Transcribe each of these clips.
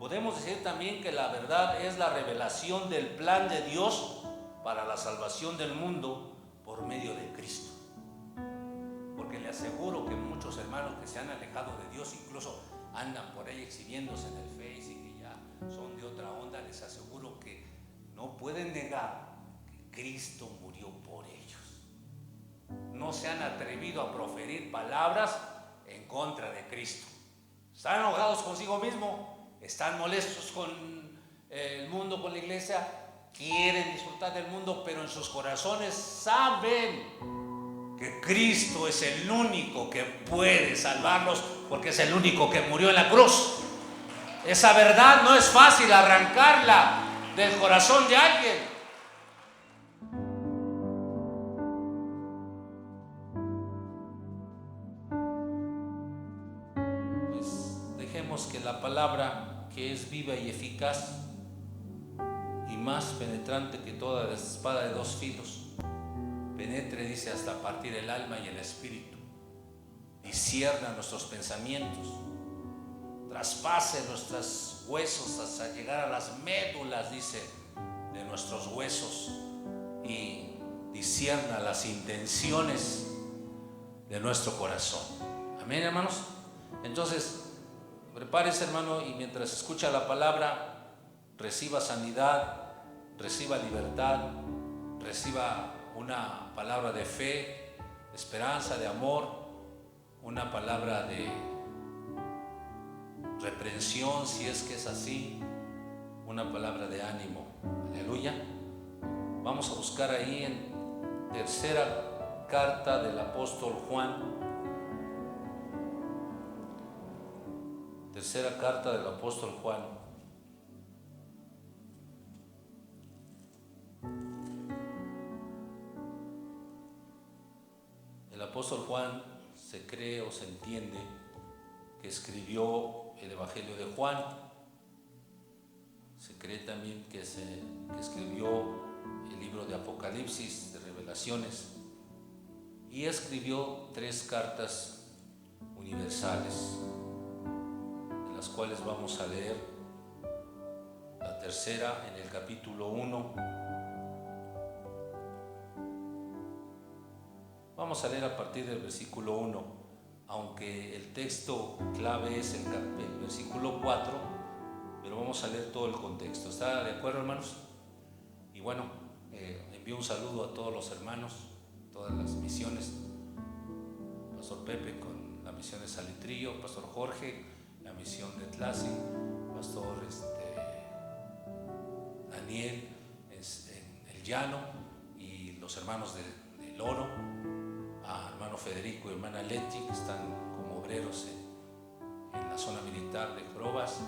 podemos decir también que la verdad es la revelación del plan de Dios para la salvación del mundo por medio de Cristo. Porque le aseguro que muchos hermanos que se han alejado de Dios, incluso andan por ahí exhibiéndose en el Face y que ya son de otra onda, les aseguro que no pueden negar que Cristo murió por ellos. No se han atrevido a proferir palabras en contra de Cristo. Están enojados consigo mismo, están molestos con el mundo, con la iglesia, quieren disfrutar del mundo, pero en sus corazones saben que Cristo es el único que puede salvarlos, porque es el único que murió en la cruz. Esa verdad no es fácil arrancarla del corazón de alguien. Pues dejemos que la palabra, que es viva y eficaz y más penetrante que toda espada de dos filos, penetre, dice, hasta partir el alma y el espíritu, discierna nuestros pensamientos, traspase nuestros huesos hasta llegar a las médulas, dice, de nuestros huesos, y discierna las intenciones de nuestro corazón. Amén, hermanos. Entonces, prepárese, hermano, y mientras escucha la palabra, reciba sanidad, reciba libertad, reciba una palabra de fe, de esperanza, de amor, una palabra de reprensión, si es que es así, una palabra de ánimo. Aleluya. Vamos a buscar ahí en tercera carta del apóstol Juan. Tercera carta del apóstol Juan. El apóstol Juan se cree o se entiende que escribió el Evangelio de Juan. Se cree también que escribió el libro de Apocalipsis, de Revelaciones, y escribió 3 cartas universales, de las cuales vamos a leer la tercera en el capítulo 1. Vamos a leer a partir del versículo 1, aunque el texto clave es el versículo 4, pero vamos a leer todo el contexto. ¿Está de acuerdo, hermanos? Y bueno, envío un saludo a todos los hermanos, todas las misiones, Pastor Pepe con la misión de Salitrillo, Pastor Jorge, la misión de Tlasi, Pastor Daniel en el Llano, y los hermanos del Oro, a hermano Federico y hermana Leti, que están como obreros en la zona militar de Jorobas,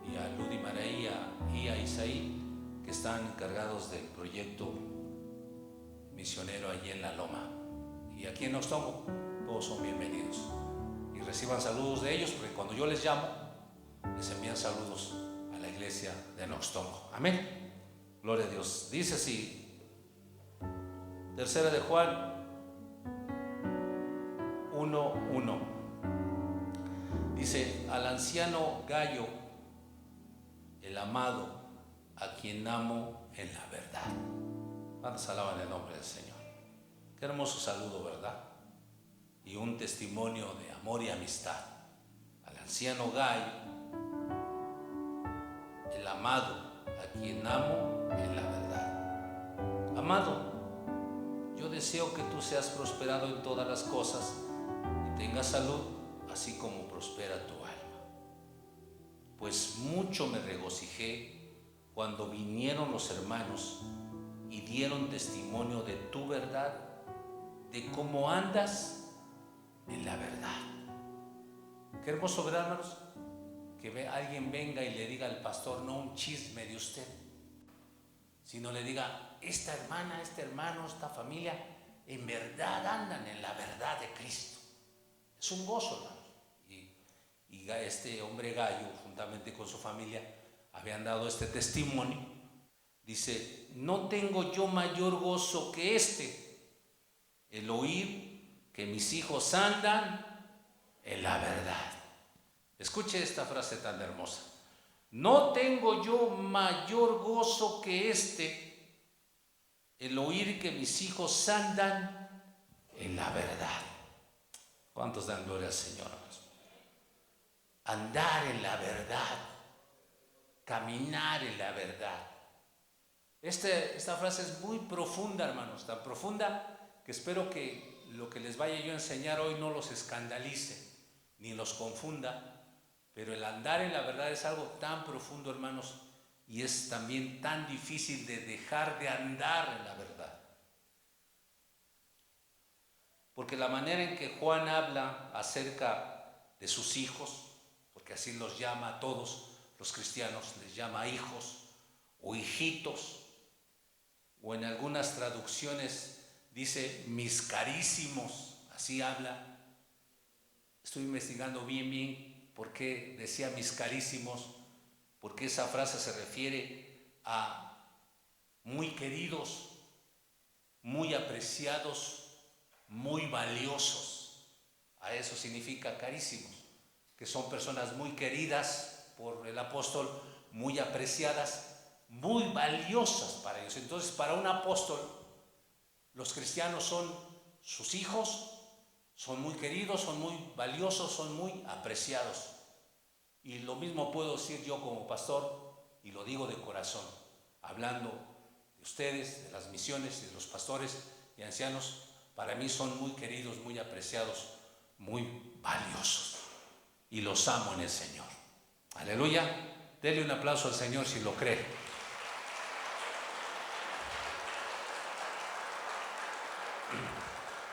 y a Ludi Maraía y a Isaí, que están encargados del proyecto misionero allí en La Loma. Y aquí en Noxtongo todos son bienvenidos, y reciban saludos de ellos, porque cuando yo les llamo, les envían saludos a la iglesia de Noxtongo. Amén. Gloria a Dios. Dice así, tercera de Juan 1:1. Dice: al anciano Gayo, el amado, a quien amo en la verdad. ¿Cuántos alaban el nombre del Señor? Qué hermoso saludo, ¿verdad? Y un testimonio de amor y amistad. Al anciano Gayo, el amado, a quien amo en la verdad. Amado, yo deseo que tú seas prosperado en todas las cosas y tengas salud, así como prospera tu alma. Pues mucho me regocijé cuando vinieron los hermanos y dieron testimonio de tu verdad, de cómo andas en la verdad. Qué hermoso, ¿verdad, hermanos? Que alguien venga y le diga al pastor, no un chisme de usted, sino le diga: esta hermana, este hermano, esta familia, en verdad andan en la verdad de Cristo. Es un gozo, hermanos. Y este hombre Gallo, juntamente con su familia, habían dado este testimonio. Dice: no tengo yo mayor gozo que el oír que mis hijos andan en la verdad. Escuche esta frase tan hermosa: No tengo yo mayor gozo que el oír que mis hijos andan en la verdad. ¿Cuántos dan gloria al Señor? Andar en la verdad, caminar en la verdad. Esta frase es muy profunda, hermanos, tan profunda que espero que lo que les vaya yo a enseñar hoy no los escandalice ni los confunda. Pero el andar en la verdad es algo tan profundo, hermanos, y es también tan difícil de dejar de andar en la verdad. Porque la manera en que Juan habla acerca de sus hijos, porque así los llama a todos los cristianos, les llama hijos o hijitos, o en algunas traducciones dice mis carísimos, así habla. Estoy investigando bien por qué decía mis carísimos, porque esa frase se refiere a muy queridos, muy apreciados, muy valiosos. A eso significa carísimos, que son personas muy queridas por el apóstol, muy apreciadas, muy valiosas para ellos. Entonces, para un apóstol, los cristianos son sus hijos, son muy queridos, son muy valiosos, son muy apreciados. Y lo mismo puedo decir yo como pastor, y lo digo de corazón, hablando de ustedes, de las misiones, de los pastores y ancianos. Para mí son muy queridos, muy apreciados, muy valiosos, y los amo en el Señor. Aleluya. Dele un aplauso al Señor si lo cree.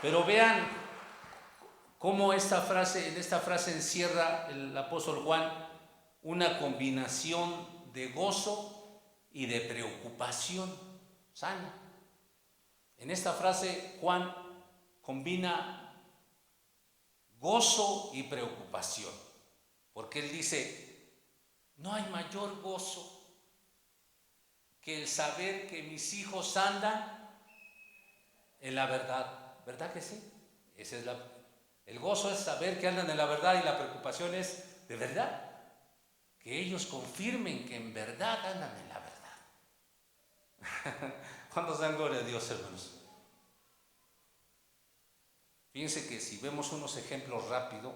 Pero vean cómo en esta frase encierra el apóstol Juan una combinación de gozo y de preocupación sana. En esta frase Juan combina gozo y preocupación, porque él dice, no hay mayor gozo que el saber que mis hijos andan en la verdad. ¿Verdad que sí? El gozo es saber que andan en la verdad, y la preocupación es, ¿de verdad? Que ellos confirmen que en verdad andan en la verdad. ¿Cuántos dan gloria a Dios, hermanos? Fíjense que si vemos unos ejemplos rápido,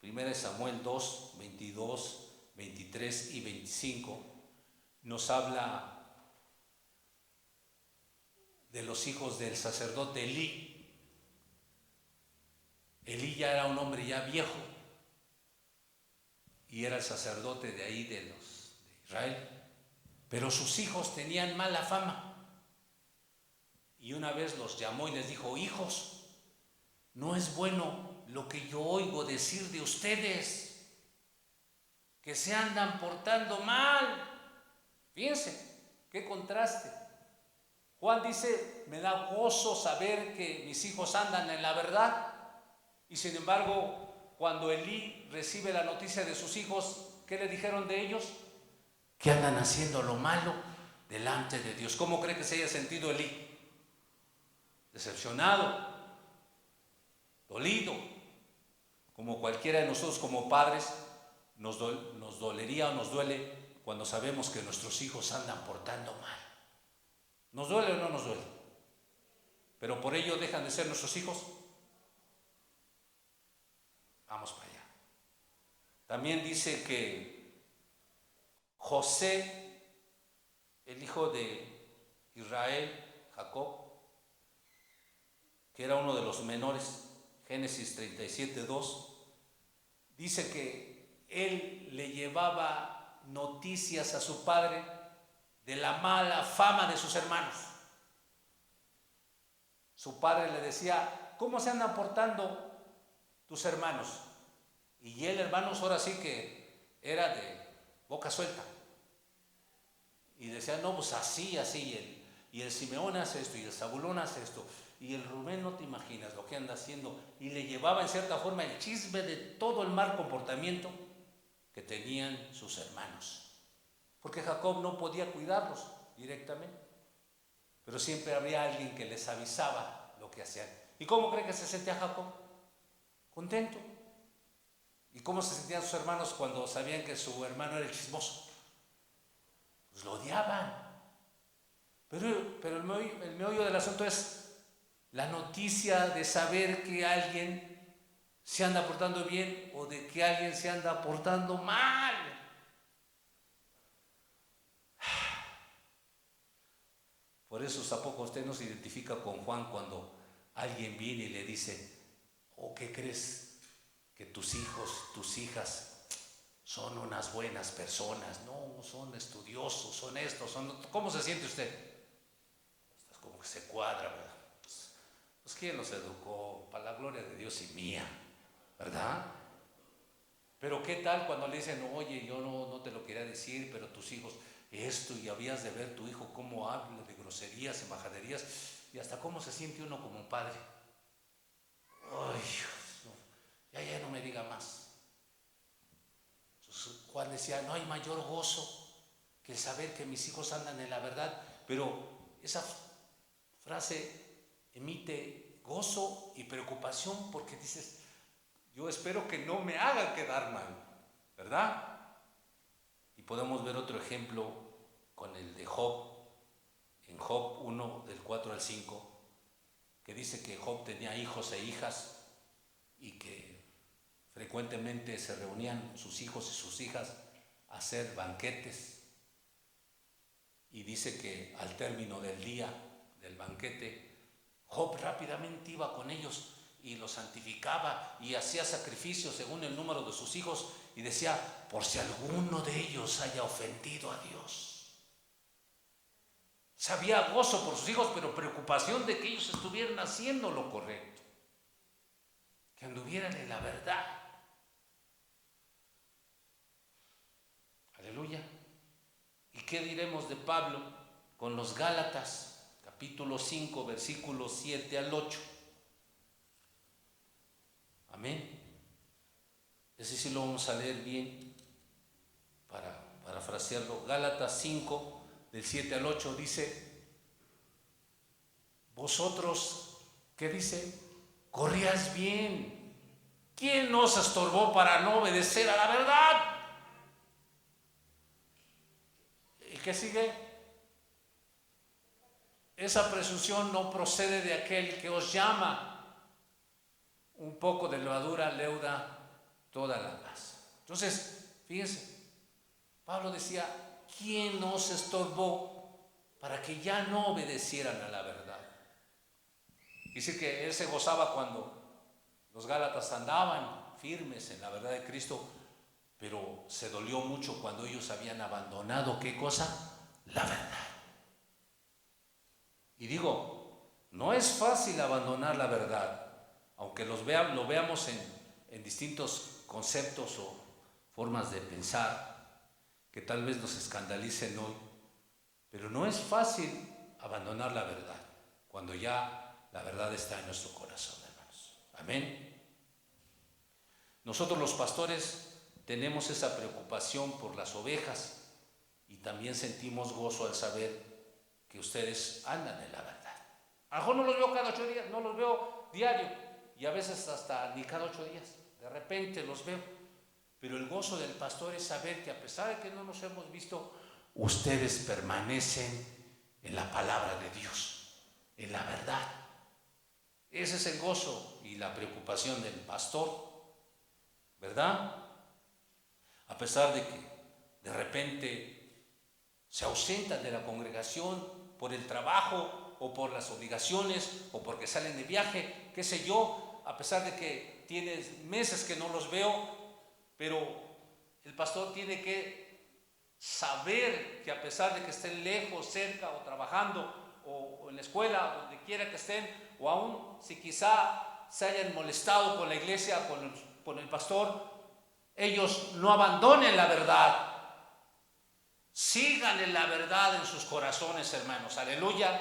1 Samuel 2, 22, 23 y 25, nos habla de los hijos del sacerdote Elí. Elí ya era un hombre ya viejo y era el sacerdote de ahí de Israel, pero sus hijos tenían mala fama, y una vez los llamó y les dijo, hijos, no es bueno lo que yo oigo decir de ustedes, que se andan portando mal. Fíjense, qué contraste. Juan dice, me da gozo saber que mis hijos andan en la verdad, y sin embargo, cuando Elí recibe la noticia de sus hijos, ¿qué le dijeron de ellos? Que andan haciendo lo malo delante de Dios. ¿Cómo cree que se haya sentido Elí? Decepcionado, dolido, como cualquiera de nosotros como padres nos dolería o nos duele cuando sabemos que nuestros hijos andan portando mal. ¿Nos duele o no nos duele? Pero por ello dejan de ser nuestros hijos. Vamos para allá. También dice que José, el hijo de Israel, Jacob, que era uno de los menores, Génesis 37:2, dice que él le llevaba noticias a su padre de la mala fama de sus hermanos. Su padre le decía, ¿cómo se andan portando tus hermanos? Y él, hermanos, ahora sí que era de boca suelta. Y decía, no, pues así, y el Simeón hace esto, y el Zabulón hace esto, y el Rubén no te imaginas lo que anda haciendo. Y le llevaba en cierta forma el chisme de todo el mal comportamiento que tenían sus hermanos. Porque Jacob no podía cuidarlos directamente, pero siempre había alguien que les avisaba lo que hacían. ¿Y cómo cree que se sentía Jacob? Contento. ¿Y cómo se sentían sus hermanos cuando sabían que su hermano era el chismoso? Pues lo odiaban. Pero el meollo del asunto es la noticia de saber que alguien se anda portando bien o de que alguien se anda portando mal. Por eso, ¿a poco usted no se identifica con Juan cuando alguien viene y le dice: ¿o qué crees? Que tus hijos, tus hijas son unas buenas personas, no, son estudiosos, son estos, son... ¿Cómo se siente usted? Pues como que se cuadra, ¿verdad? Pues ¿quién los educó? Para la gloria de Dios y mía, ¿verdad? Pero ¿qué tal cuando le dicen: oye, yo no te lo quería decir, pero tus hijos esto, y habías de ver tu hijo cómo habla de groserías y majaderías, y hasta cómo se siente uno como un padre? Ay, Dios, no, ya no me diga más. Entonces Juan decía: no hay mayor gozo que el saber que mis hijos andan en la verdad. Pero esa frase emite gozo y preocupación, porque dices: yo espero que no me hagan quedar mal, ¿verdad? Y podemos ver otro ejemplo con el de Job, en Job 1, del 4 al 5, que dice que Job tenía hijos e hijas y que frecuentemente se reunían sus hijos y sus hijas a hacer banquetes. Y dice que al término del día del banquete, Job rápidamente iba con ellos y los santificaba y hacía sacrificios según el número de sus hijos, y decía: por si alguno de ellos haya ofendido a Dios. Sabía gozo por sus hijos, pero preocupación de que ellos estuvieran haciendo lo correcto, que anduvieran en la verdad. Aleluya. ¿Y qué diremos de Pablo con los Gálatas, capítulo 5, versículos 7 al 8? Amén. Ese sí lo vamos a leer bien para parafrasearlo. Gálatas 5, del 7 al 8 dice: vosotros, ¿qué dice? Corrías bien. ¿Quién nos estorbó para no obedecer a la verdad? ¿Y qué sigue? Esa presunción no procede de aquel que os llama. Un poco de levadura leuda toda la masa. Entonces, fíjense, Pablo decía: ¿quién nos estorbó para que ya no obedecieran a la verdad? Dice que él se gozaba cuando los Gálatas andaban firmes en la verdad de Cristo, pero se dolió mucho cuando ellos habían abandonado, ¿qué cosa? La verdad. Y digo, no es fácil abandonar la verdad, aunque lo veamos en distintos conceptos o formas de pensar que tal vez nos escandalicen hoy, pero no es fácil abandonar la verdad cuando ya la verdad está en nuestro corazón, hermanos. Amén. Nosotros los pastores tenemos esa preocupación por las ovejas y también sentimos gozo al saber que ustedes andan en la verdad. A lo mejor no los veo cada 8 días, no los veo diario, y a veces hasta ni cada 8 días, de repente los veo. Pero el gozo del pastor es saber que a pesar de que no nos hemos visto, ustedes permanecen en la palabra de Dios, en la verdad. Ese es el gozo y la preocupación del pastor, ¿verdad? A pesar de que de repente se ausentan de la congregación por el trabajo o por las obligaciones o porque salen de viaje, qué sé yo, a pesar de que tienes meses que no los veo, pero el pastor tiene que saber que a pesar de que estén lejos, cerca o trabajando o en la escuela, donde quiera que estén, o aún si quizá se hayan molestado con la iglesia, con el pastor, ellos no abandonen la verdad. Sigan en la verdad en sus corazones, hermanos. Aleluya.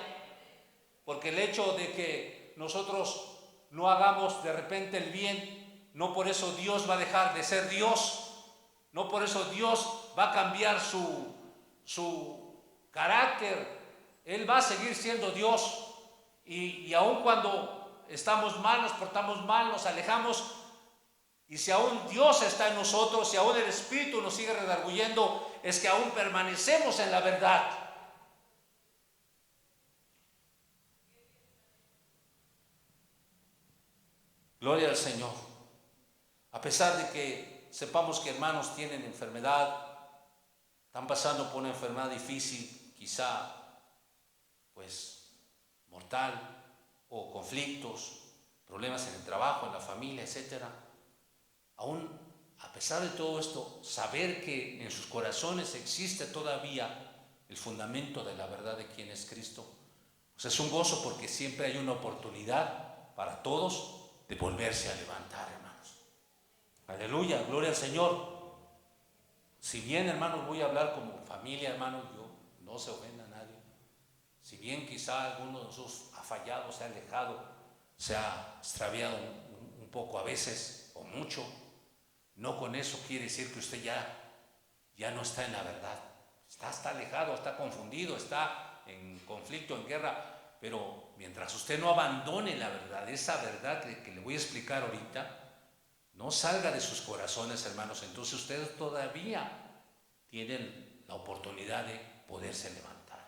Porque el hecho de que nosotros no hagamos de repente el bien, no por eso Dios va a dejar de ser Dios. No por eso Dios va a cambiar su carácter. Él va a seguir siendo Dios. Y aun cuando estamos mal, nos portamos mal, nos alejamos, Y si aún Dios está en nosotros, si aún el Espíritu nos sigue redarguyendo, es que aún permanecemos en la verdad. Gloria al Señor. A pesar de que sepamos que hermanos tienen enfermedad, están pasando por una enfermedad difícil, quizá pues mortal, o conflictos, problemas en el trabajo, en la familia, etcétera. Aún a pesar de todo esto, saber que en sus corazones existe todavía el fundamento de la verdad de quién es Cristo, pues es un gozo, porque siempre hay una oportunidad para todos de volverse a levantar, hermanos. Aleluya, gloria al Señor. Si bien, hermanos, voy a hablar como familia, hermanos, yo no se ofenda a nadie. Si bien quizá alguno de nosotros ha fallado, se ha alejado, se ha extraviado un poco a veces o mucho, no con eso quiere decir que usted ya no está en la verdad. Está alejado, está confundido, está en conflicto, en guerra, pero mientras usted no abandone la verdad, esa verdad que le voy a explicar ahorita, no salga de sus corazones, hermanos, entonces ustedes todavía tienen la oportunidad de poderse levantar.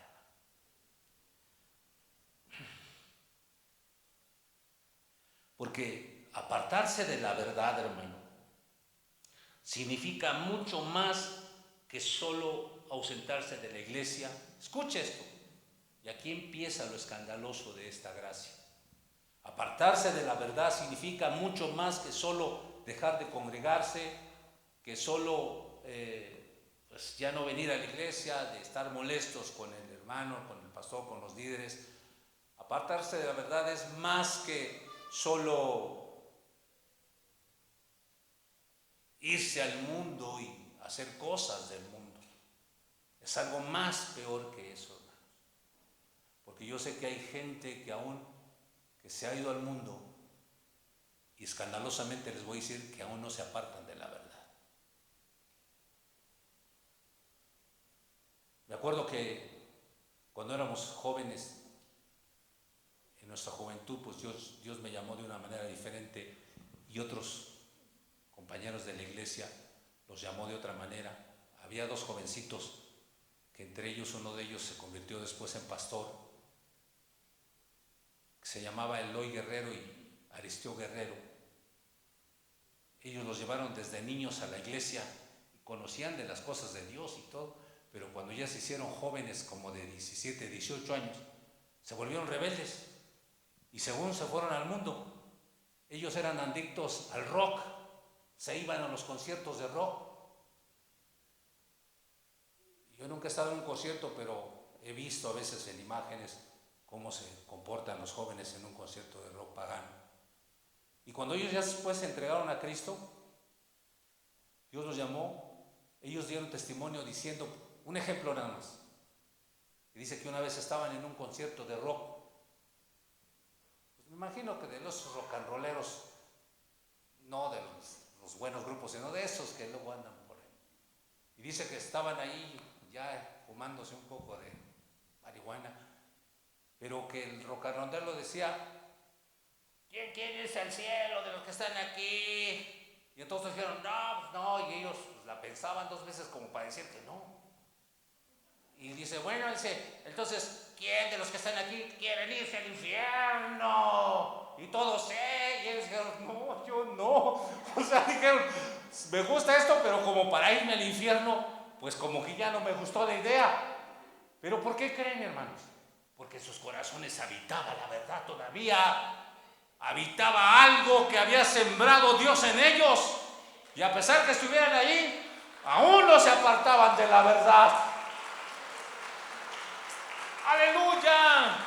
Porque apartarse de la verdad, hermano, significa mucho más que solo ausentarse de la iglesia. Escuche esto, y aquí empieza lo escandaloso de esta gracia. Apartarse de la verdad significa mucho más que solo dejar de congregarse, que solo pues ya no venir a la iglesia, de estar molestos con el hermano, con el pastor, con los líderes. Apartarse de la verdad es más que solo irse al mundo y hacer cosas del mundo. Es algo más peor que eso, hermanos. Porque yo sé que hay gente que se ha ido al mundo, y escandalosamente les voy a decir que aún no se apartan de la verdad. Me acuerdo que cuando éramos jóvenes, en nuestra juventud, pues Dios me llamó de una manera diferente, y otros compañeros de la iglesia los llamó de otra manera. Había dos jovencitos, que entre ellos uno de ellos se convirtió después en pastor, que se llamaba Eloy Guerrero y Aristeo Guerrero. Ellos los llevaron desde niños a la iglesia y conocían de las cosas de Dios y todo, pero cuando ya se hicieron jóvenes, como de 17, 18 años, se volvieron rebeldes, y según se fueron al mundo. Ellos eran adictos al rock, se iban a los conciertos de rock. Yo nunca he estado en un concierto, pero he visto a veces en imágenes cómo se comportan los jóvenes en un concierto de rock pagano. Y cuando ellos ya después se entregaron a Cristo, Dios los llamó, ellos dieron testimonio diciendo, un ejemplo nada más, y dice que una vez estaban en un concierto de rock. Pues me imagino que de los rock and rolleros, no de los buenos grupos, sino de esos que luego andan por ahí. Y dice que estaban ahí ya fumándose un poco de marihuana, pero que el rock and rollero decía, ¿quién es el cielo de los que están aquí? Y entonces dijeron, no, pues no, y ellos pues, la pensaban dos veces como para decir que no. Y dice, bueno, entonces, ¿quién de los que están aquí quieren irse al infierno? Y todos, y ellos dijeron, no, yo no. O sea, dijeron, me gusta esto, pero como para irme al infierno, pues como que ya no me gustó la idea. ¿Pero por qué creen, hermanos? Porque en sus corazones habitaba la verdad todavía. Habitaba algo que había sembrado Dios en ellos. Y a pesar que estuvieran ahí, aún no se apartaban de la verdad. ¡Aleluya!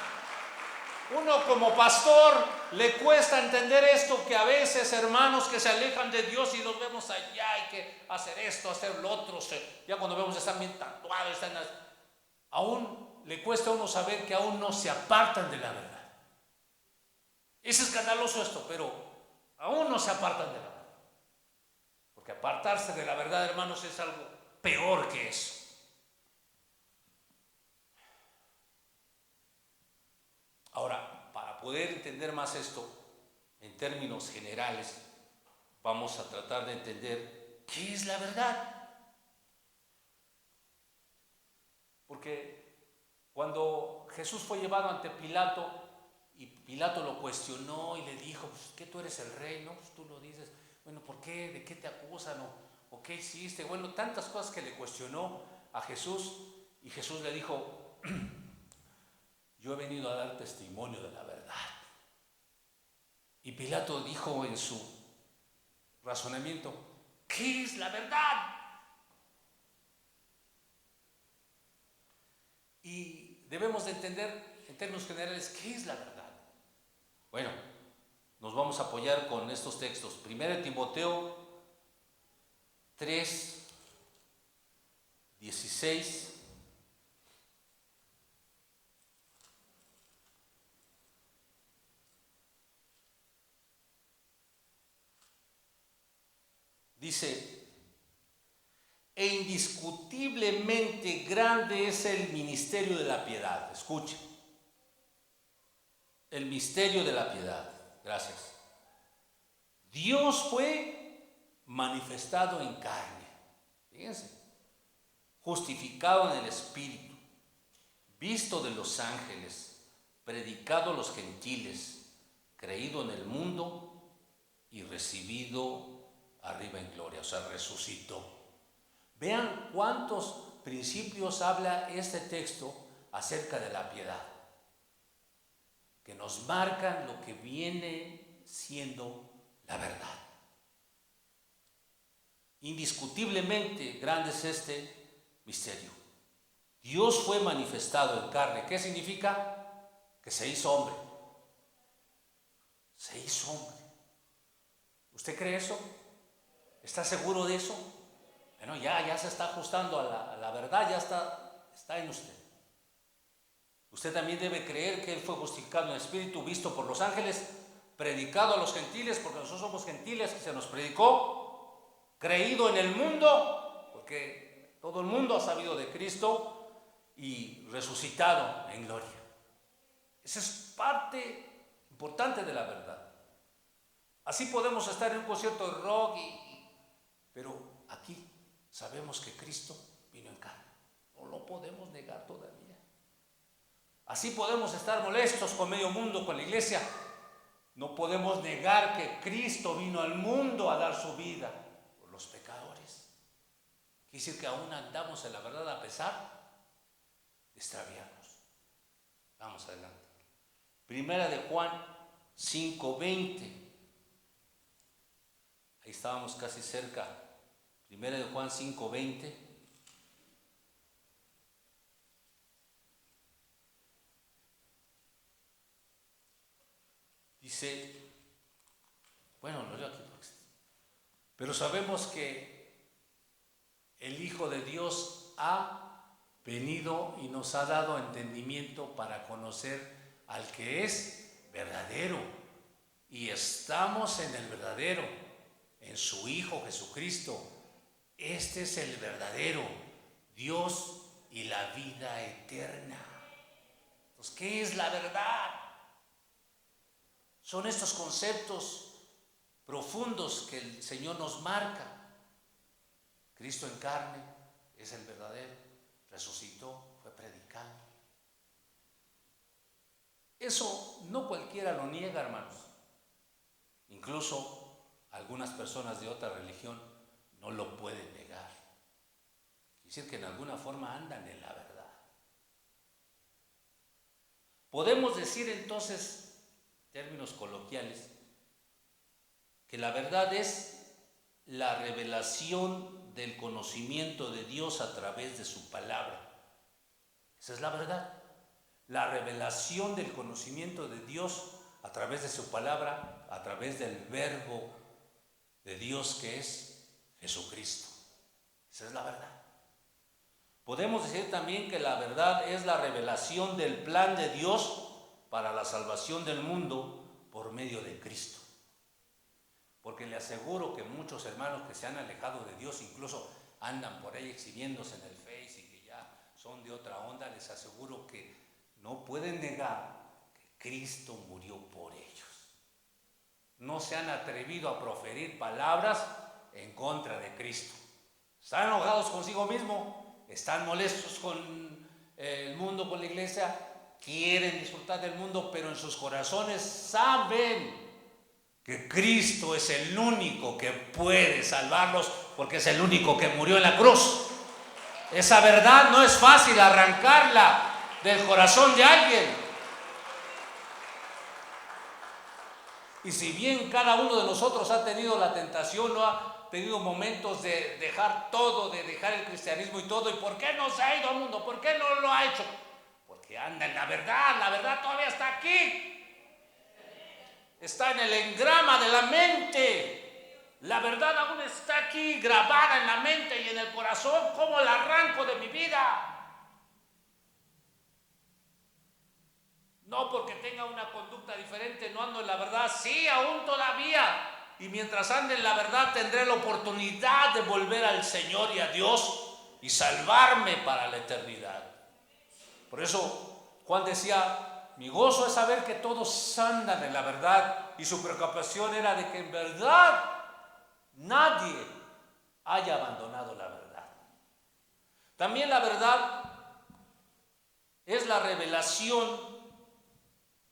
Uno como pastor le cuesta entender esto, que a veces hermanos que se alejan de Dios y los vemos allá, hay que hacer esto, hacer lo otro, ya cuando vemos están bien tatuados, aún le cuesta a uno saber que aún no se apartan de la verdad. Es escandaloso esto, pero aún no se apartan de la verdad. Porque apartarse de la verdad, hermanos, es algo peor que eso. Ahora, para poder entender más esto en términos generales, vamos a tratar de entender qué es la verdad. Porque cuando Jesús fue llevado ante Pilato y Pilato lo cuestionó y le dijo, pues, ¿qué tú eres el rey? No, pues tú lo dices. Bueno, ¿por qué? ¿De qué te acusan? ¿O qué hiciste? Bueno, tantas cosas que le cuestionó a Jesús, y Jesús le dijo, yo he venido a dar testimonio de la verdad. Y Pilato dijo en su razonamiento, ¿qué es la verdad? Y debemos de entender en términos generales qué es la verdad. Bueno, nos vamos a apoyar con estos textos. 1 Timoteo 3, 16. Dice, e indiscutiblemente grande es el ministerio de la piedad. Escuchen, el misterio de la piedad. Gracias. Dios fue manifestado en carne. Fíjense, justificado en el Espíritu, visto de los ángeles, predicado a los gentiles, creído en el mundo y recibido arriba en gloria, o sea, resucitó. Vean cuántos principios habla este texto acerca de la piedad, que nos marcan lo que viene siendo la verdad. Indiscutiblemente grande es este misterio. Dios fue manifestado en carne. ¿Qué significa? Que se hizo hombre. Se hizo hombre. ¿Usted cree eso? ¿Está seguro de eso? Bueno, ya se está ajustando a la verdad, ya está en usted. Usted también debe creer que Él fue justificado en el Espíritu, visto por los ángeles, predicado a los gentiles, porque nosotros somos gentiles, que se nos predicó, creído en el mundo, porque todo el mundo ha sabido de Cristo, y resucitado en gloria. Esa es parte importante de la verdad. Así podemos estar en un concierto de rock, pero aquí sabemos que Cristo vino en carne. No lo podemos negar todavía. Así podemos estar molestos con medio mundo, con la iglesia. No podemos negar que Cristo vino al mundo a dar su vida por los pecadores. Quiere decir que aún andamos en la verdad a pesar de extraviarnos. Vamos adelante. Primera de Juan 5:20. Ahí estábamos casi cerca. Primera de Juan 5:20. Dice, bueno, lo leo aquí, pero sabemos que el Hijo de Dios ha venido y nos ha dado entendimiento para conocer al que es verdadero. Y estamos en el verdadero, en su Hijo Jesucristo. Este es el verdadero Dios y la vida eterna. Entonces, ¿qué es la verdad? Son estos conceptos profundos que el Señor nos marca. Cristo en carne es el verdadero, resucitó, fue predicado. Eso no cualquiera lo niega, hermanos. Incluso algunas personas de otra religión no lo pueden negar. Quiere decir que en alguna forma andan en la verdad. Podemos decir entonces, términos coloquiales, que la verdad es la revelación del conocimiento de Dios a través de su palabra. Esa es la verdad. La revelación del conocimiento de Dios a través de su palabra, a través del verbo de Dios que es Jesucristo. Esa es la verdad. Podemos decir también que la verdad es la revelación del plan de Dios para la salvación del mundo por medio de Cristo. Porque le aseguro que muchos hermanos que se han alejado de Dios, incluso andan por ahí exhibiéndose en el Face y que ya son de otra onda, les aseguro que no pueden negar que Cristo murió por ellos. No no se han atrevido a proferir palabras en contra de Cristo. Están enojados consigo mismo, están molestos con el mundo, con la iglesia, quieren disfrutar del mundo, pero en sus corazones saben que Cristo es el único que puede salvarlos, porque es el único que murió en la cruz. Esa verdad no es fácil arrancarla del corazón de alguien. Y si bien cada uno de nosotros ha tenido la tentación, no ha tenido momentos de dejar todo, de dejar el cristianismo y todo, ¿y por qué no se ha ido al mundo? ¿Por qué no lo ha hecho? Porque anda en la verdad todavía está aquí. Está en el engrama de la mente. La verdad aún está aquí, grabada en la mente y en el corazón. ¿Cómo la arranco de mi vida? No porque tenga una conducta diferente, no ando en la verdad. Sí, aún todavía. Y mientras ande en la verdad tendré la oportunidad de volver al Señor y a Dios y salvarme para la eternidad. Por eso Juan decía, mi gozo es saber que todos andan en la verdad, y su preocupación era de que en verdad nadie haya abandonado la verdad. También la verdad es la revelación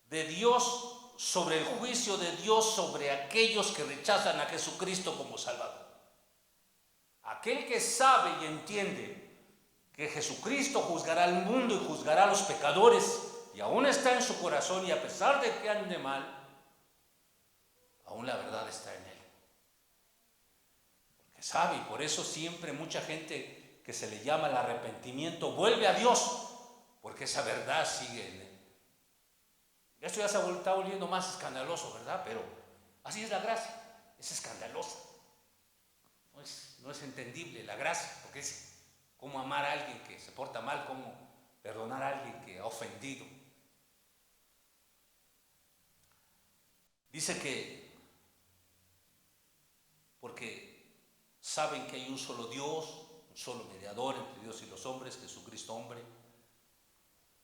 de Dios sobre el juicio de Dios sobre aquellos que rechazan a Jesucristo como Salvador. Aquel que sabe y entiende que Jesucristo juzgará al mundo y juzgará a los pecadores, y aún está en su corazón, y a pesar de que ande mal, aún la verdad está en él. Porque sabe, y por eso siempre mucha gente que se le llama el arrepentimiento vuelve a Dios, porque esa verdad sigue en él. Esto ya se está volviendo más escandaloso, ¿verdad? Pero así es la gracia, es escandalosa. No es entendible la gracia, porque es cómo amar a alguien que se porta mal, cómo perdonar a alguien que ha ofendido. Dice que porque saben que hay un solo Dios, un solo mediador entre Dios y los hombres, Jesucristo hombre,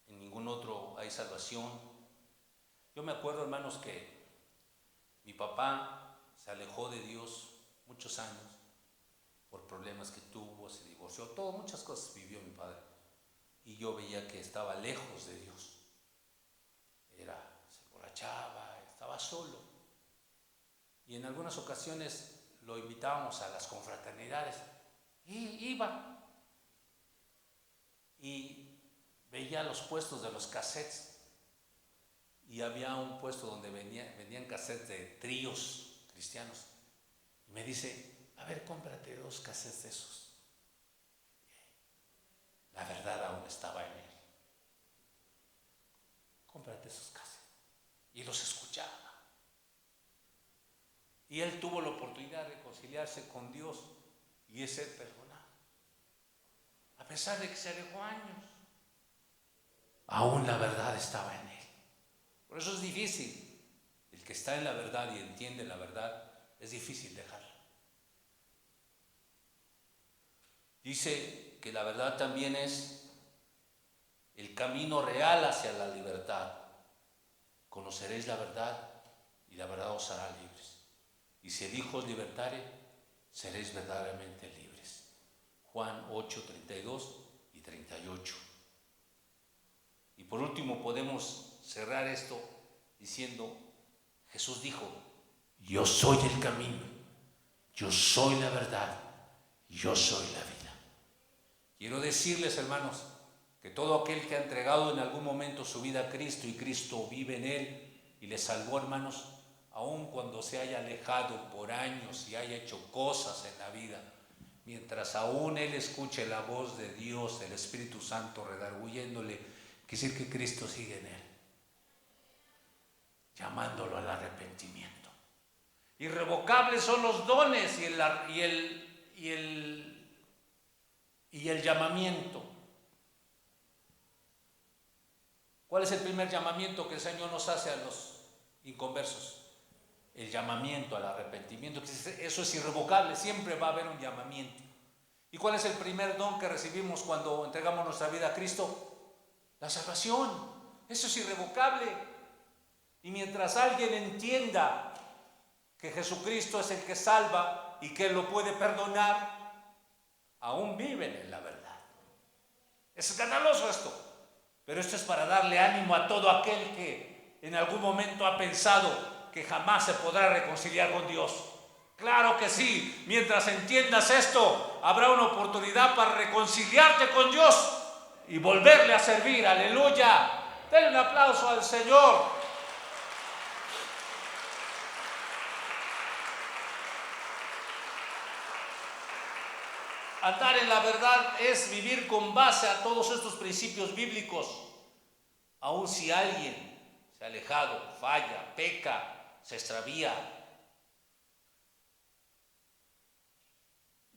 en ningún otro hay salvación. Yo me acuerdo, hermanos, que mi papá se alejó de Dios muchos años por problemas que tuvo, se divorció, muchas cosas vivió mi padre. Y yo veía que estaba lejos de Dios. Se emborrachaba, estaba solo. Y en algunas ocasiones lo invitábamos a las confraternidades y iba. Y veía los puestos de los cassettes. Y había un puesto donde vendían cassettes de tríos cristianos. Y me dice, a ver, cómprate 2 cassettes de esos. La verdad aún estaba en él. Cómprate esos cassettes. Y los escuchaba. Y él tuvo la oportunidad de reconciliarse con Dios y es ser perdonado. A pesar de que se alejó años, aún la verdad estaba en él. Por eso es difícil. El que está en la verdad y entiende la verdad, es difícil dejarla. Dice que la verdad también es el camino real hacia la libertad. Conoceréis la verdad y la verdad os hará libres. Y si el Hijo os libertare, seréis verdaderamente libres. Juan 8, 32 y 38. Y por último podemos cerrar esto diciendo, Jesús dijo, yo soy el camino, yo soy la verdad, yo soy la vida. Quiero decirles, hermanos, que todo aquel que ha entregado en algún momento su vida a Cristo y Cristo vive en él y le salvó, hermanos, aun cuando se haya alejado por años y haya hecho cosas en la vida, mientras aún él escuche la voz de Dios, el Espíritu Santo redarguyéndole, quiere decir que Cristo sigue en él, llamándolo al arrepentimiento. Irrevocables son los dones y el llamamiento. ¿Cuál es el primer llamamiento que el Señor nos hace a los inconversos? El llamamiento al arrepentimiento. Eso es irrevocable, siempre va a haber un llamamiento. ¿Y cuál es el primer don que recibimos cuando entregamos nuestra vida a Cristo? La salvación. Eso es irrevocable. Y mientras alguien entienda que Jesucristo es el que salva y que Él lo puede perdonar, aún viven en la verdad. Es escandaloso esto, pero esto es para darle ánimo a todo aquel que en algún momento ha pensado que jamás se podrá reconciliar con Dios. Claro que sí, mientras entiendas esto, habrá una oportunidad para reconciliarte con Dios y volverle a servir. Aleluya. Denle un aplauso al Señor. Andar en la verdad es vivir con base a todos estos principios bíblicos. Aun si alguien se ha alejado, falla, peca, se extravía,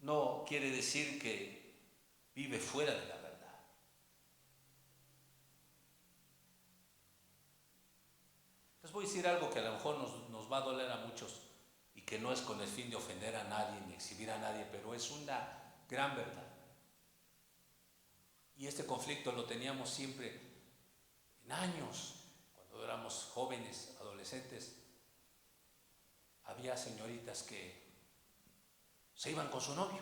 no quiere decir que vive fuera de la verdad. Les voy a decir algo que a lo mejor nos va a doler a muchos y que no es con el fin de ofender a nadie ni exhibir a nadie, pero es una gran verdad. Y este conflicto lo teníamos siempre en años, cuando éramos jóvenes, adolescentes. Había señoritas que se iban con su novio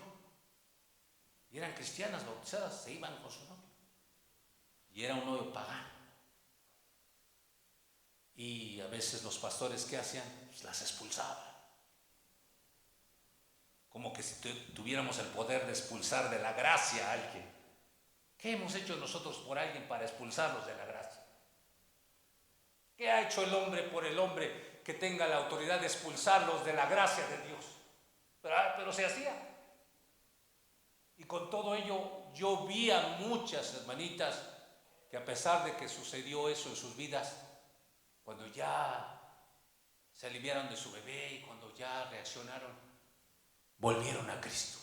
y eran cristianas bautizadas, se iban con su novio y era un novio pagano. Y a veces los pastores, ¿qué hacían? Pues las expulsaban. Como que si tuviéramos el poder de expulsar de la gracia a alguien. ¿Qué hemos hecho nosotros por alguien para expulsarlos de la gracia? ¿Qué ha hecho el hombre por el hombre que tenga la autoridad de expulsarlos de la gracia de Dios? Pero se hacía. Y con todo ello yo vi a muchas hermanitas que a pesar de que sucedió eso en sus vidas, cuando ya se aliviaron de su bebé y cuando ya reaccionaron, volvieron a Cristo.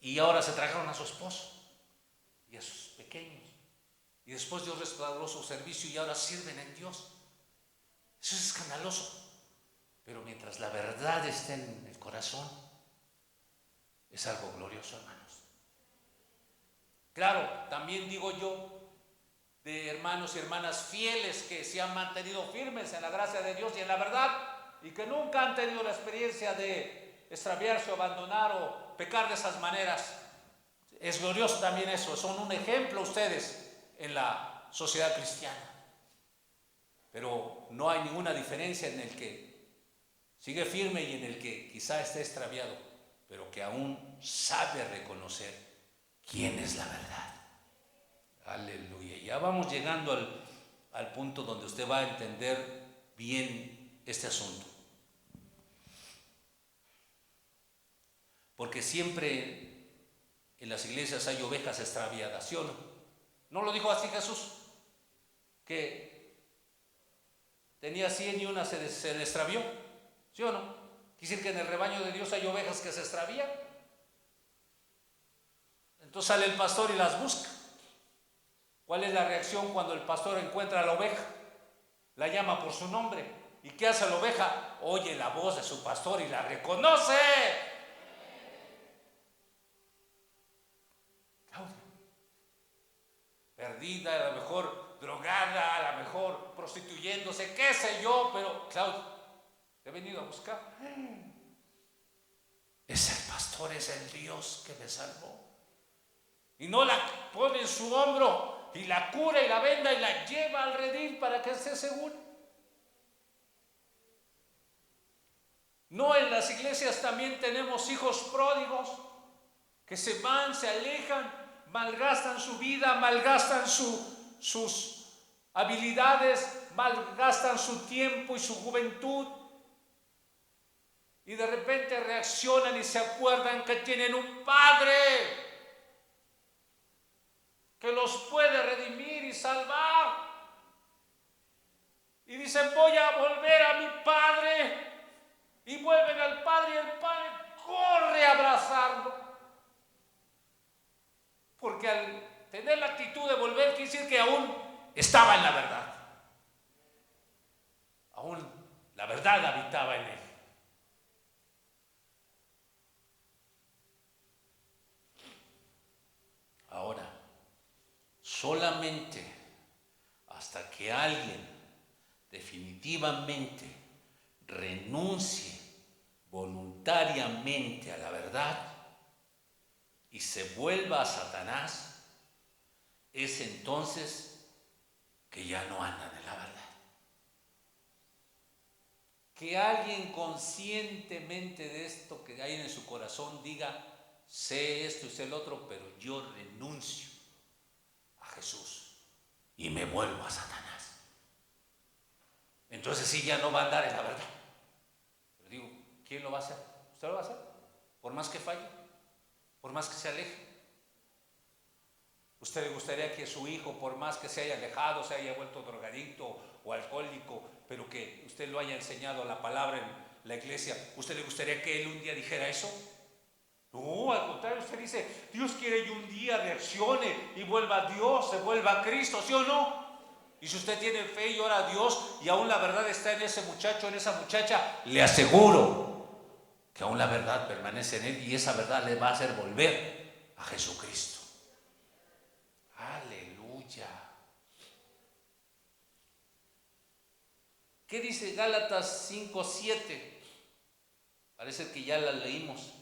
Y ahora se trajeron a su esposo y a sus pequeños. Y después Dios restauró su servicio y ahora sirven en Dios. Eso es escandaloso. Pero mientras la verdad esté en el corazón, es algo glorioso, hermanos. Claro, también digo yo, de hermanos y hermanas fieles que se han mantenido firmes en la gracia de Dios y en la verdad y que nunca han tenido la experiencia de extraviarse o abandonar o pecar de esas maneras. Es glorioso también eso, son un ejemplo ustedes en la sociedad cristiana. Pero no hay ninguna diferencia en el que sigue firme y en el que quizá esté extraviado, pero que aún sabe reconocer quién es la verdad. Aleluya. Ya vamos llegando al punto donde usted va a entender bien este asunto. Porque siempre en las iglesias hay ovejas extraviadas, ¿sí o no? ¿No lo dijo así Jesús? Que tenía 100 y una se le extravió, ¿sí o no? Quiere decir que en el rebaño de Dios hay ovejas que se extravían. Entonces sale el pastor y las busca. ¿Cuál es la reacción cuando el pastor encuentra a la oveja? La llama por su nombre. ¿Y qué hace la oveja? Oye la voz de su pastor y la reconoce. Claudia, perdida, a lo mejor drogada, a lo mejor prostituyéndose, qué sé yo, pero Claudia, te he venido a buscar. Es el pastor, es el Dios que me salvó. Y no la pone en su hombro y la cura y la venda y la lleva al redil para que esté seguro. No, en las iglesias también tenemos hijos pródigos que se van, se alejan, malgastan su vida, malgastan sus habilidades, malgastan su tiempo y su juventud. Y de repente reaccionan y se acuerdan que tienen un padre que los puede redimir y salvar. Y dicen, voy a volver a mi padre. Y vuelven al padre y el padre corre a abrazarlo. Porque al tener la actitud de volver, quiere decir que aún estaba en la verdad. Aún la verdad habitaba en él. Ahora, solamente hasta que alguien definitivamente renuncie voluntariamente a la verdad y se vuelva a Satanás, es entonces que ya no andan en la verdad. Que alguien conscientemente de esto que hay en su corazón diga, sé esto y sé el otro, pero yo renuncio a Jesús y me vuelvo a Satanás. Entonces sí, ya no va a andar en la verdad. Pero digo, ¿quién lo va a hacer? ¿Usted lo va a hacer? Por más que falle, por más que se aleje. ¿Usted le gustaría que su hijo, por más que se haya alejado, se haya vuelto drogadicto o alcohólico, pero que usted lo haya enseñado la palabra en la iglesia, ¿usted le gustaría que él un día dijera eso? No, al contrario, usted dice, Dios quiere que un día reaccione y vuelva a Dios, se vuelva a Cristo, ¿sí o no? Y si usted tiene fe y ora a Dios y aún la verdad está en ese muchacho, en esa muchacha, le aseguro que aún la verdad permanece en él y esa verdad le va a hacer volver a Jesucristo. Aleluya. ¿Qué dice Gálatas 5:7? Parece que ya la leímos.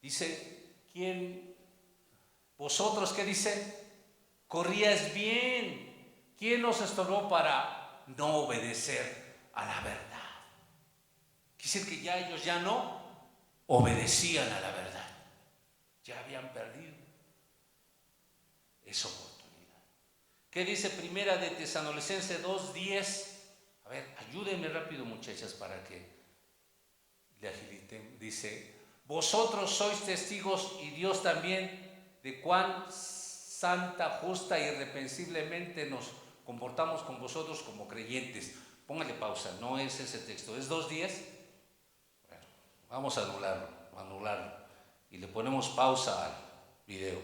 Dice, vosotros, ¿qué dice? Corríais bien. ¿Quién os estorbó para no obedecer a la verdad? Quiere decir que ya ellos ya no obedecían a la verdad. Ya habían perdido esa oportunidad. ¿Qué dice Primera de Tesalonicenses 2:10? A ver, ayúdenme rápido, muchachas, para que le agiliten. Dice, vosotros sois testigos y Dios también de cuán santa, justa y irreprensiblemente nos comportamos con vosotros como creyentes. Póngale pausa, no es ese texto, es 2:10. Bueno, vamos a anularlo y le ponemos pausa al video.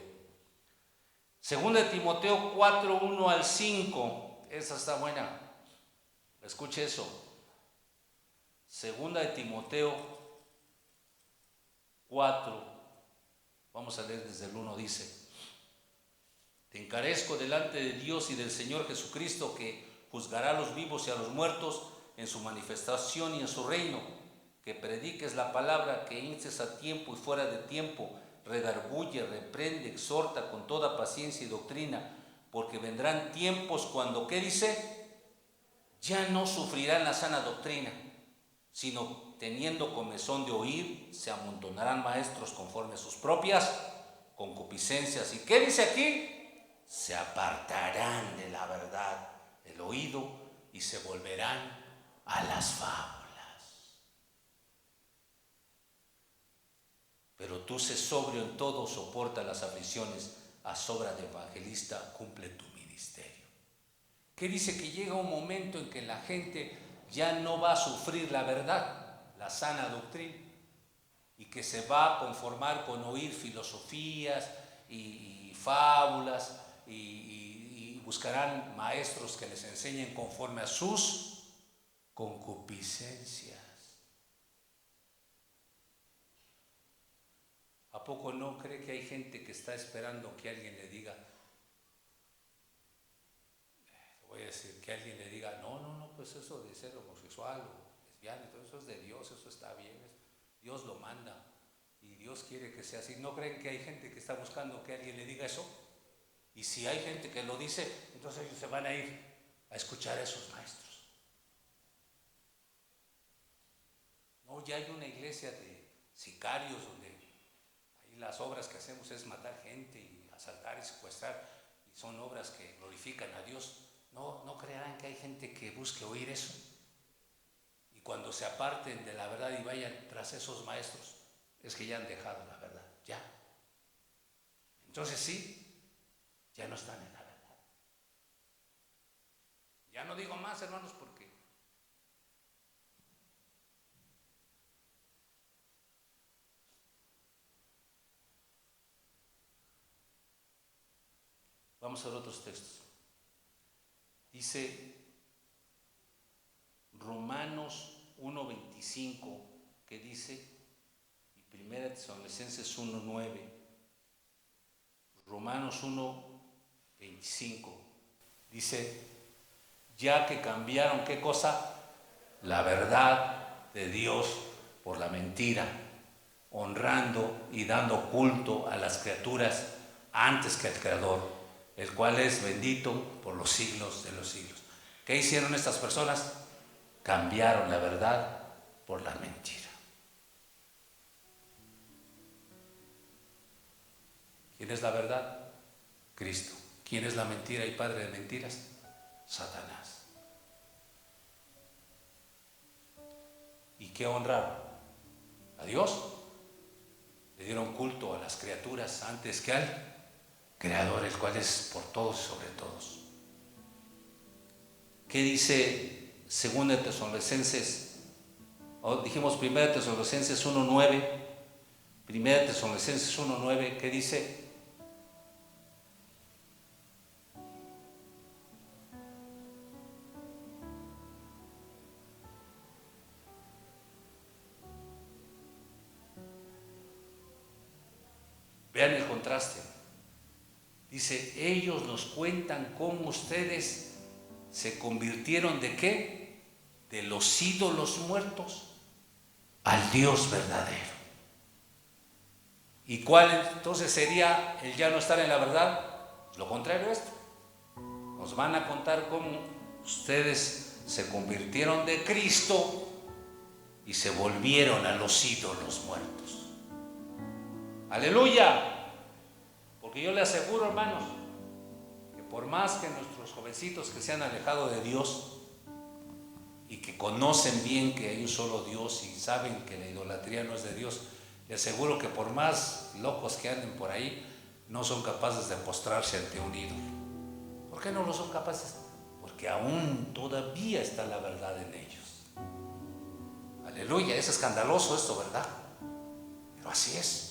Segunda de Timoteo 4:1-5, esa está buena, escuche eso. Segunda de Timoteo 4, vamos a leer desde el 1, dice, te encarezco delante de Dios y del Señor Jesucristo, que juzgará a los vivos y a los muertos en su manifestación y en su reino, que prediques la palabra, que instes a tiempo y fuera de tiempo, redarguye, reprende, exhorta con toda paciencia y doctrina, porque vendrán tiempos cuando, ¿qué dice? Ya no sufrirán la sana doctrina, sino teniendo comezón de oír, se amontonarán maestros conforme a sus propias concupiscencias. ¿Y qué dice aquí? Se apartarán de la verdad el oído y se volverán a las fábulas. Pero tú sé sobrio en todo, soporta las aflicciones, a sobra de evangelista cumple tu ministerio. ¿Qué dice? Que llega un momento en que la gente ya no va a sufrir la verdad, la sana doctrina, y que se va a conformar con oír filosofías y fábulas y buscarán maestros que les enseñen conforme a sus concupiscencias. ¿A poco no cree que hay gente que está esperando que alguien le diga, voy a decir, que alguien le diga, no, pues eso de ser homosexual o lesbiana, todo eso es de Dios, eso está bien, Dios lo manda y Dios quiere que sea así? ¿No creen que hay gente que está buscando que alguien le diga eso? Y si hay gente que lo dice, entonces ellos se van a ir a escuchar a esos maestros. No, ya hay una iglesia de sicarios donde ahí las obras que hacemos es matar gente y asaltar y secuestrar, y son obras que glorifican a Dios. No creerán que hay gente que busque oír eso. Y cuando se aparten de la verdad y vayan tras esos maestros, es que ya han dejado la verdad, ya. Entonces sí, ya no están en la verdad. Ya no digo más, hermanos, porque vamos a ver otros textos. Dice Romanos 1:25, que dice, y Primera Tesalonicenses 1:9, Romanos 1:25, Dice, ya que cambiaron, ¿qué cosa? La verdad de Dios por la mentira, honrando y dando culto a las criaturas antes que al Creador, el cual es bendito por los siglos de los siglos. ¿Qué hicieron estas personas? Cambiaron la verdad por la mentira. ¿Quién es la verdad? Cristo. ¿Quién es la mentira y padre de mentiras? Satanás. ¿Y qué honraron? ¿A Dios? Le dieron culto a las criaturas antes que al Creador, el cual es por todos y sobre todos. ¿Qué dice 2 Tesalonicenses? Dijimos 1 Tesalonicenses 1:9. 1 Tesalonicenses 1:9, ¿qué dice? Vean el contraste. Dice, ellos nos cuentan cómo ustedes se convirtieron ¿de qué? De los ídolos muertos al Dios verdadero. ¿Y cuál entonces sería el ya no estar en la verdad? Pues lo contrario a esto. Nos van a contar cómo ustedes se convirtieron de Cristo y se volvieron a los ídolos muertos. ¡Aleluya! Porque yo le aseguro, hermanos, que por más que nuestros jovencitos que se han alejado de Dios y que conocen bien que hay un solo Dios y saben que la idolatría no es de Dios, le aseguro que por más locos que anden por ahí, no son capaces de postrarse ante un ídolo. ¿Por qué no lo son capaces? Porque aún todavía está la verdad en ellos. Aleluya, es escandaloso esto, ¿verdad? Pero así es.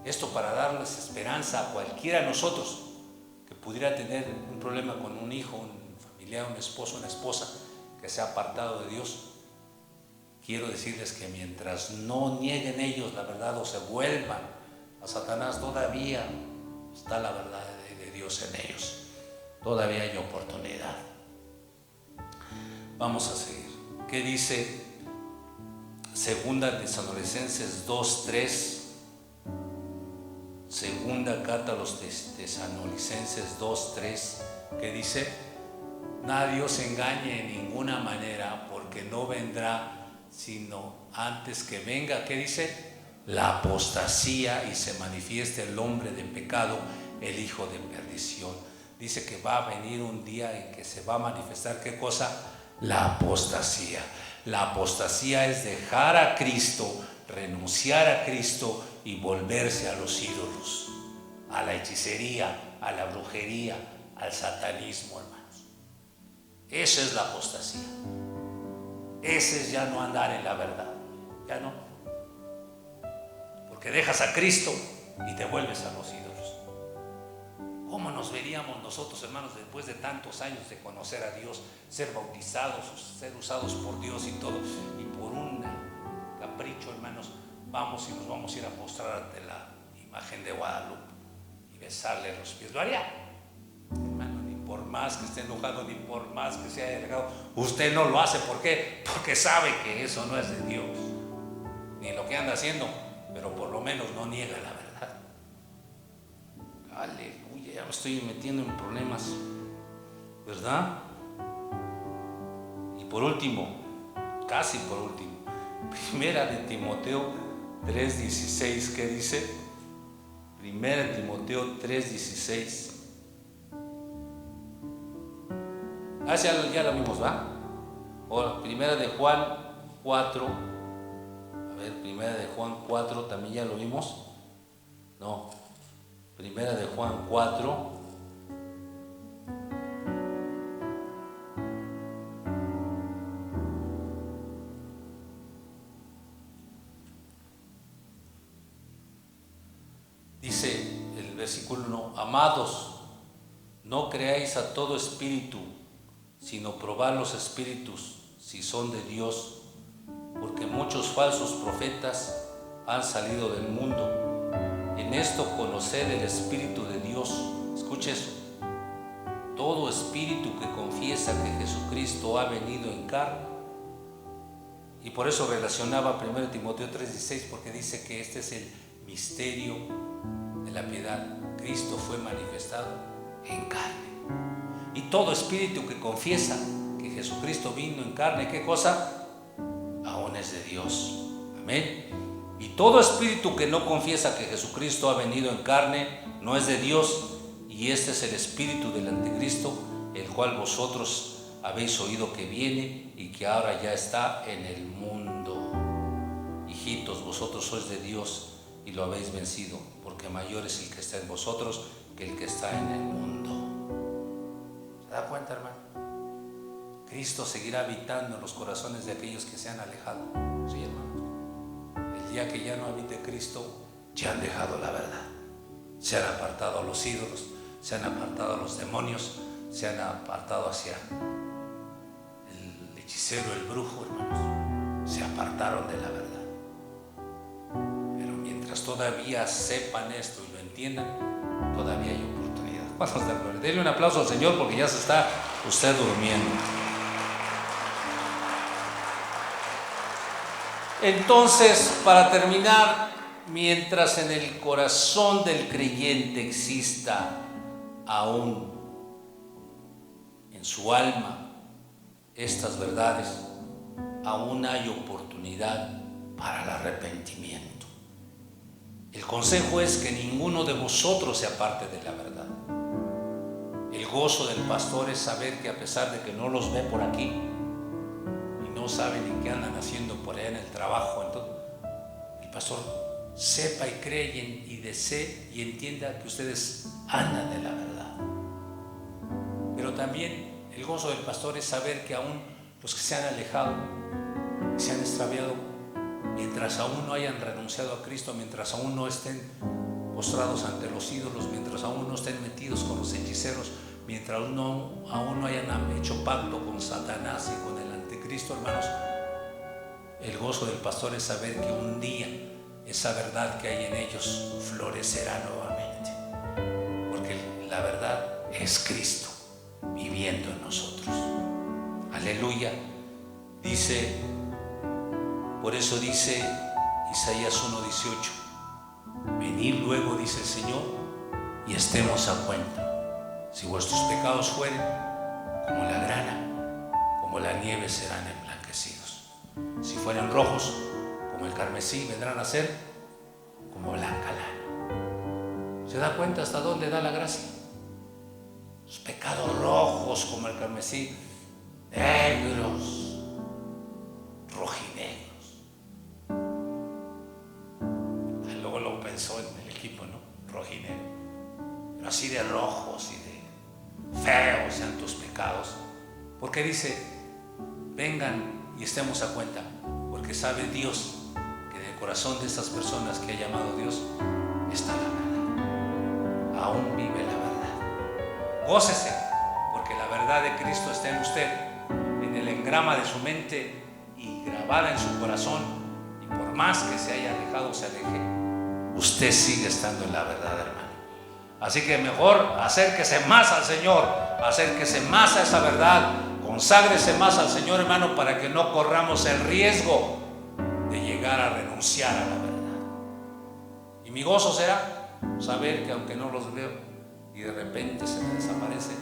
Esto para darles esperanza a cualquiera de nosotros que pudiera tener un problema con un hijo, un familiar, un esposo, una esposa que se ha apartado de Dios. Quiero decirles que mientras no nieguen ellos la verdad o se vuelvan a Satanás, todavía está la verdad de Dios en ellos. Todavía hay oportunidad. Vamos a seguir. ¿Qué dice 2 Tesalonicenses 2:3? Segunda carta a los Tesalonicenses 2:3, que dice: nadie os engañe en ninguna manera, porque no vendrá sino antes que venga, ¿qué dice? La apostasía y se manifieste el hombre de pecado, el hijo de perdición. Dice que va a venir un día en que se va a manifestar, ¿qué cosa? La apostasía. La apostasía es dejar a Cristo, renunciar a Cristo y volverse a los ídolos, a la hechicería, a la brujería, al satanismo, hermanos. Eso es la apostasía. Ese es ya no andar en la verdad. Ya no. Porque dejas a Cristo y te vuelves a los ídolos. ¿Cómo nos veríamos nosotros, hermanos, después de tantos años de conocer a Dios, ser bautizados, ser usados por Dios y todo, y por un capricho, hermanos, vamos y nos vamos a ir a postrar ante la imagen de Guadalupe y besarle los pies? ¿Lo haría? Hermano, ni por más que esté enojado, ni por más que se haya dejado, usted no lo hace. ¿Por qué? Porque sabe que eso no es de Dios, ni lo que anda haciendo, pero por lo menos no niega la verdad. Aleluya, ya me estoy metiendo en problemas, ¿verdad? Y por último, casi por último, Primera de Timoteo 3:16, ¿qué dice? Primera de Timoteo 3:16. Ya lo vimos, ¿va? O Primera de Juan 4. A ver, Primera de Juan 4, ¿también ya lo vimos? No. Primera de Juan 4. Dice el versículo 1: amados, no creáis a todo espíritu, sino probad los espíritus si son de Dios, porque muchos falsos profetas han salido del mundo. En esto conoced el Espíritu de Dios. Escuche eso. todo espíritu que confiesa que Jesucristo ha venido en carne. Y por eso relacionaba 1 Timoteo 3:16, porque dice que este es el misterio de la piedad. Cristo fue manifestado en carne. Y todo espíritu que confiesa que Jesucristo vino en carne, ¿qué cosa? Aún es de Dios. Amén. Y todo espíritu que no confiesa que Jesucristo ha venido en carne, no es de Dios. Y este es el espíritu del anticristo, el cual vosotros habéis oído que viene y que ahora ya está en el mundo. Hijitos, vosotros sois de Dios y lo habéis vencido, porque mayor es el que está en vosotros que el que está en el mundo. ¿Se da cuenta, hermano? Cristo seguirá habitando en los corazones de aquellos que se han alejado. Sí, hermano. El día que ya no habite Cristo, ya han dejado la verdad. Se han apartado a los ídolos, se han apartado a los demonios, se han apartado hacia el hechicero, el brujo, hermanos. Se apartaron de la verdad. Pero mientras todavía sepan esto y lo entiendan, todavía hay oportunidad. Vamos a dar gloria. Denle un aplauso al Señor porque ya se está usted durmiendo. Entonces, para terminar, mientras en el corazón del creyente exista aún en su alma estas verdades, aún hay oportunidad para el arrepentimiento. El consejo es que ninguno de vosotros se aparte de la verdad. El gozo del pastor es saber que a pesar de que no los ve por aquí y no sabe ni qué andan haciendo por allá en el trabajo, entonces, el pastor sepa y cree y desee y entienda que ustedes andan de la verdad. Pero también el gozo del pastor es saber que aún los que se han alejado, se han extraviado, mientras aún no hayan renunciado a Cristo, mientras aún no estén postrados ante los ídolos, mientras aún no estén metidos con los hechiceros, mientras aún no hayan hecho pacto con Satanás y con el anticristo, hermanos, el gozo del pastor es saber que un día esa verdad que hay en ellos florecerá nuevamente, porque la verdad es Cristo viviendo en nosotros. Aleluya. Por eso dice Isaías 1:18: venid luego, dice el Señor, y estemos a cuenta. Si vuestros pecados fueren como la grana, como la nieve serán emblanquecidos. Si fueren rojos como el carmesí, vendrán a ser como blanca lana. ¿Se da cuenta hasta dónde da la gracia? Los pecados rojos como el carmesí, negros, rojinegros. Luego lo pensó en el equipo, ¿no? Rojinegro. Pero así de rojos y de feos sean tus pecados. Porque dice: vengan y estemos a cuenta, porque sabe Dios que en el corazón de estas personas que ha llamado Dios está la verdad. Aún vive la verdad. Gócese, porque la verdad de Cristo está en usted, en el engrama de su mente y grabada en su corazón. Y por más que se haya alejado o se aleje, usted sigue estando en la verdad, hermano. Así que mejor acérquese más al Señor, acérquese más a esa verdad, conságrese más al Señor, hermano, para que no corramos el riesgo de llegar a renunciar a la verdad. Y mi gozo será saber que aunque no los veo y de repente se me desaparece,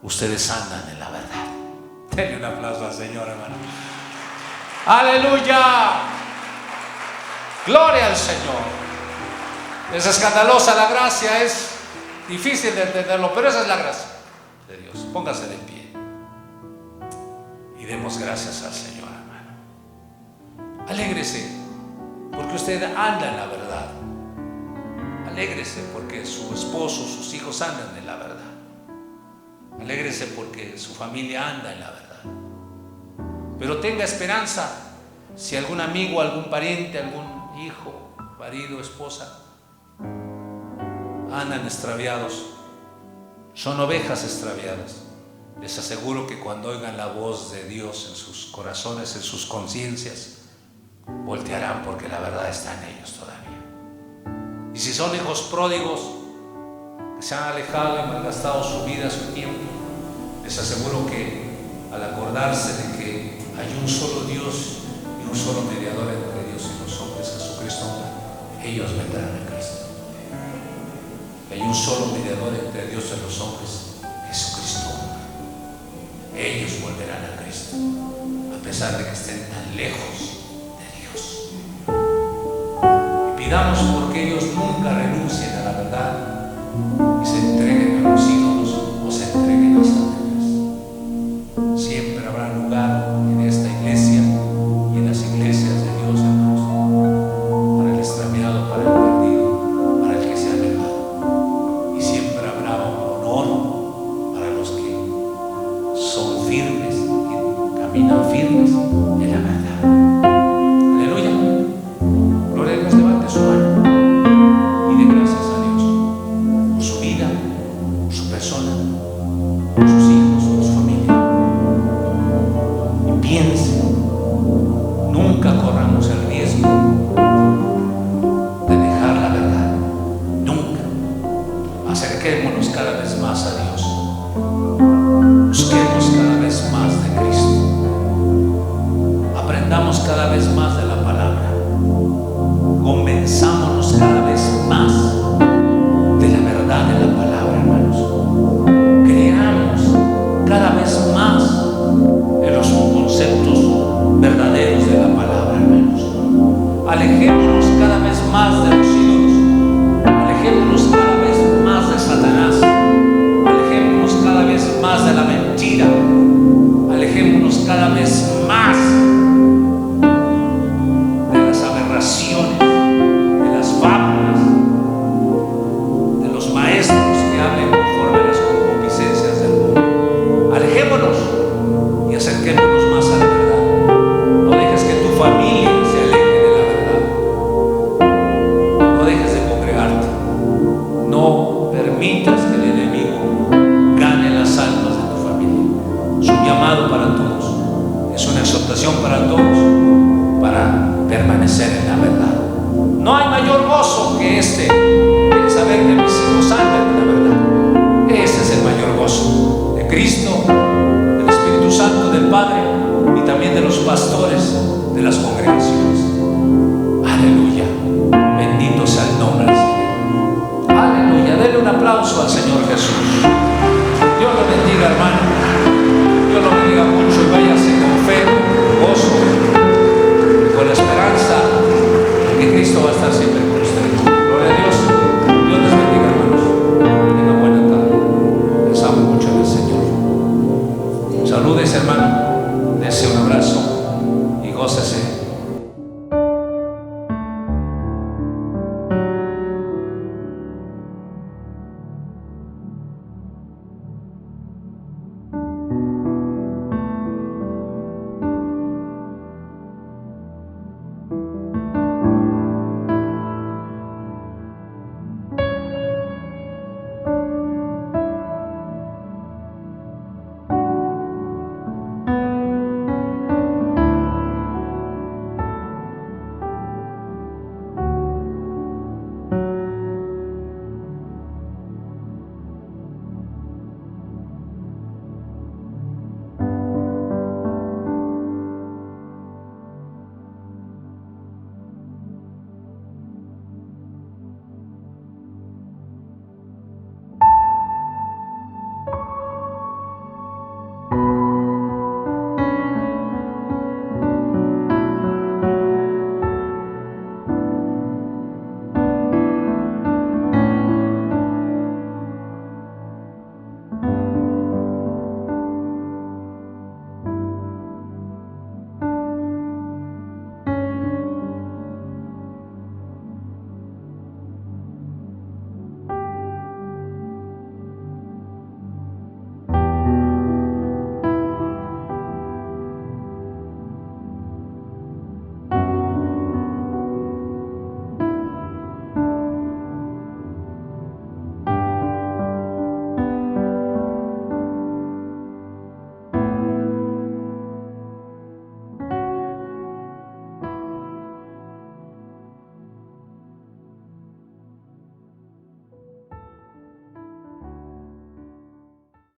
ustedes andan en la verdad. Denle un aplauso al Señor, hermano. ¡Aleluya! ¡Gloria al Señor! Es escandalosa la gracia, es difícil de entenderlo, pero esa es la gracia de Dios. Póngase de pie y demos gracias al Señor, hermano. Alégrese porque usted anda en la verdad. Alégrese porque su esposo, sus hijos andan en la verdad. Alégrese porque su familia anda en la verdad. Pero tenga esperanza. Si algún amigo, algún pariente, algún hijo, marido, esposa andan extraviados, son ovejas extraviadas, les aseguro que cuando oigan la voz de Dios en sus corazones, en sus conciencias, voltearán, porque la verdad está en ellos todavía. Y si son hijos pródigos que se han alejado y malgastado su vida, su tiempo, les aseguro que al acordarse de que hay un solo Dios y un solo mediador entre Dios y los hombres, Jesucristo, ellos vendrán a Cristo. Hay un solo mediador entre Dios y los hombres, Jesucristo. Ellos volverán a Cristo, a pesar de que estén tan lejos de Dios. Y pidamos porque ellos nunca renuncien a la verdad y se entreguen a los ídolos o se entreguen a Satanás. Siempre habrá lugar en esta iglesia y en las iglesias de Dios, hermanos, para el extraviado, para el perdido, para el que se ha alejado. Y siempre habrá un honor para los que son firmes y caminan firmes en la verdad. Aleluya. Gloria a Dios. Levante su mano y dé gracias a Dios por su vida, por su persona, por sus hijos, por su familia. Y piense, nunca corramos el riesgo de dejar la verdad. Nunca. Acerquémonos cada vez más a Dios. Busquemos cada vez más de Cristo. Aprendamos cada vez más de la palabra. Convenzámonos cada vez más de la verdad de la palabra, hermanos. Creamos cada vez más en los conceptos verdaderos de la palabra, hermanos. Alejémonos cada vez más de los ídolos. Alejémonos cada vez más de Satanás. Alejémonos cada vez más de la mentira. Alejémonos cada vez más de las aberraciones, de las fábulas, de los maestros que hablen conforme a las concupiscencias del mundo. Alejémonos y acerquémonos más a la verdad. No dejes que tu familia se aleje de la verdad. No dejes de congregarte. No permitas que el enemigo gane las almas de tu familia. Es un llamado para todos. Es una exhortación para todos para permanecer en la verdad. No hay mayor gozo que este, el saber que mis hijos andan en la verdad. Ese es el mayor gozo de Cristo.